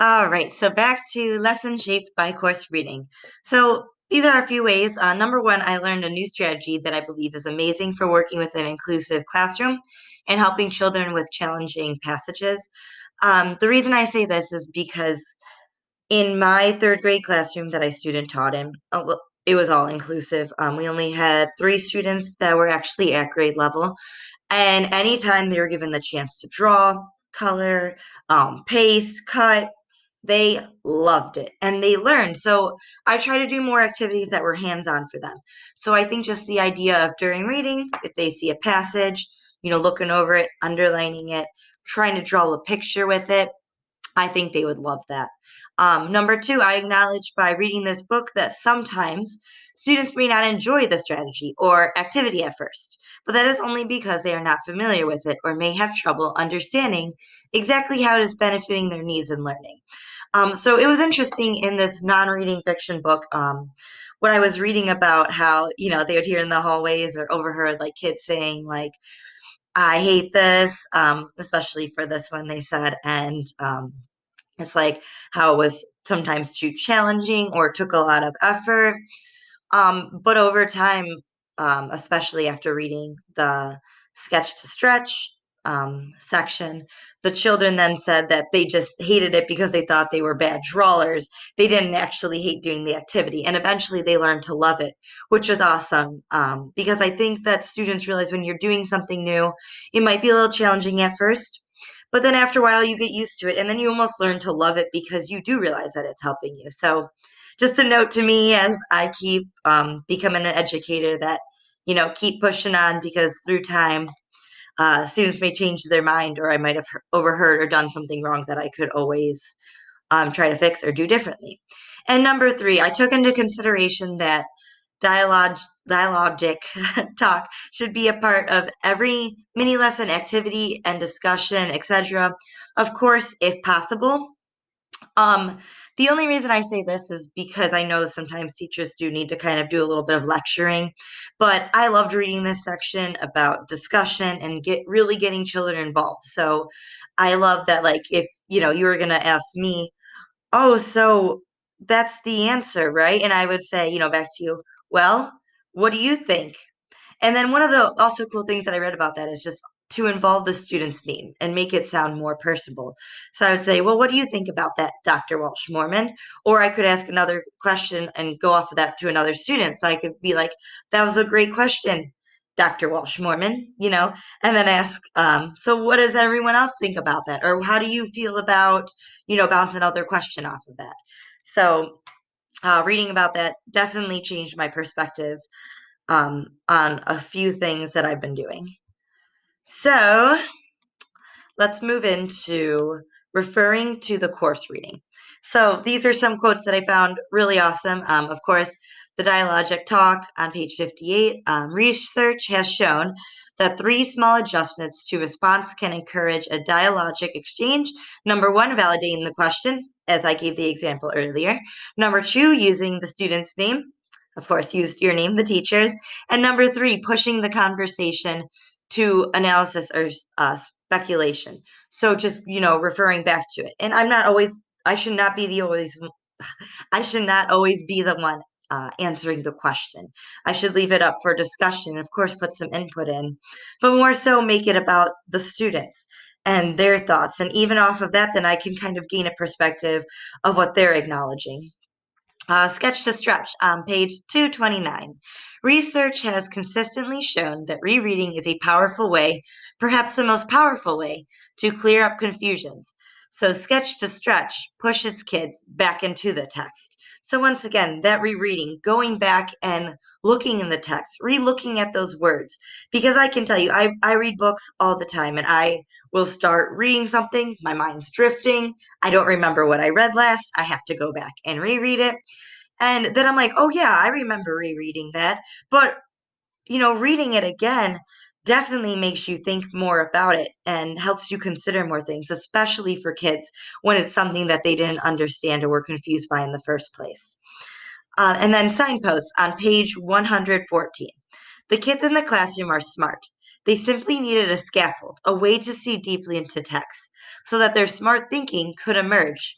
All right, so back to lesson shaped by course reading. So these are a few ways. Number one, I learned a new strategy that I believe is amazing for working with an inclusive classroom and helping children with challenging passages. The reason I say this is because in my third grade classroom that I student taught in, it was all inclusive. We only had three students that were actually at grade level, and anytime they were given the chance to draw, color, paste, cut, they loved it and they learned. So I try to do more activities that were hands on for them. So I think just the idea of during reading, if they see a passage, looking over it, underlining it, trying to draw a picture with it, I think they would love that. Number two, I acknowledge by reading this book that sometimes students may not enjoy the strategy or activity at first, but that is only because they are not familiar with it or may have trouble understanding exactly how it is benefiting their needs in learning. So it was interesting in this non-reading fiction book, when I was reading about how, they would hear in the hallways or overheard like kids saying like, I hate this, especially for this one they said, and it's like how it was sometimes too challenging or took a lot of effort. But over time, especially after reading the sketch to stretch section, the children then said that they just hated it because they thought they were bad drawers. They didn't actually hate doing the activity. And eventually they learned to love it, which was awesome. Because I think that students realize when you're doing something new, it might be a little challenging at first. But then after a while, you get used to it, and then you almost learn to love it because you do realize that it's helping you. So, just a note to me as I keep becoming an educator that, keep pushing on because through time, students may change their mind or I might have overheard or done something wrong that I could always try to fix or do differently. And number three, I took into consideration that dialogue dialogic talk should be a part of every mini lesson activity and discussion, etc. Of course, if possible. Um, the only reason I say this is because I know sometimes teachers do need to kind of do a little bit of lecturing, but I loved reading this section about discussion and really getting children involved. So I love that, like, if you were gonna ask me, oh, so that's the answer, right? And I would say, back to you, well, what do you think? And then one of the also cool things that I read about that is just to involve the student's name and make it sound more personable. So I would say, well, what do you think about that, Dr. Walsh Mormon? Or I could ask another question and go off of that to another student. So I could be like, that was a great question, Dr. Walsh Mormon, and then ask, so what does everyone else think about that? Or how do you feel about, bounce another question off of that? So reading about that definitely changed my perspective on a few things that I've been doing. So let's move into referring to the course reading. So these are some quotes that I found really awesome. Of course, the dialogic talk on page 58. Research has shown that three small adjustments to response can encourage a dialogic exchange. Number one, validating the question, as I gave the example earlier. Number two, using the student's name. Of course, use your name, the teacher's. And number three, pushing the conversation to analysis or speculation. So just, referring back to it. And I should not be I should not always be the one answering the question. I should leave it up for discussion, of course, put some input in, but more so make it about the students and their thoughts. And even off of that, then I can kind of gain a perspective of what they're acknowledging. Sketch to Stretch on page 229. Research has consistently shown that rereading is a powerful way, perhaps the most powerful way, to clear up confusions. So, Sketch to Stretch pushes kids back into the text. So, once again, that rereading, going back and looking in the text, re looking at those words. Because I can tell you, I read books all the time and I will start reading something, my mind's drifting, I don't remember what I read last. I have to go back and reread it. And then I'm like, oh, yeah, I remember rereading that. But, reading it again definitely makes you think more about it and helps you consider more things, especially for kids when it's something that they didn't understand or were confused by in the first place. And then signposts on page 114. The kids in the classroom are smart. They simply needed a scaffold, a way to see deeply into text, so that their smart thinking could emerge.